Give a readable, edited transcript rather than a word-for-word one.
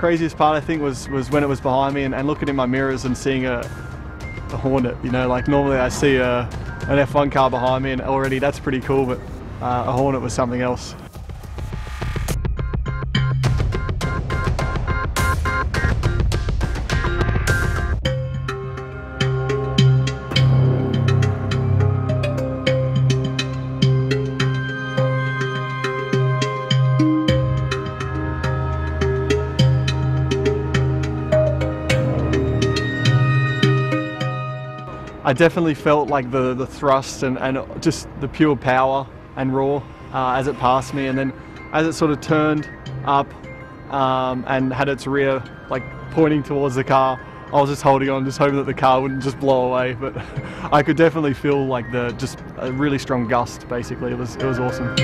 craziest part, I think, was when it was behind me and looking in my mirrors and seeing a Hornet. You know, like normally I see an F1 car behind me and already that's pretty cool, but a Hornet was something else. I definitely felt like the thrust and just the pure power and roar as it passed me, and then as it sort of turned up and had its rear like pointing towards the car, I was just holding on, just hoping that the car wouldn't just blow away. But I could definitely feel like just a really strong gust. Basically, it was awesome.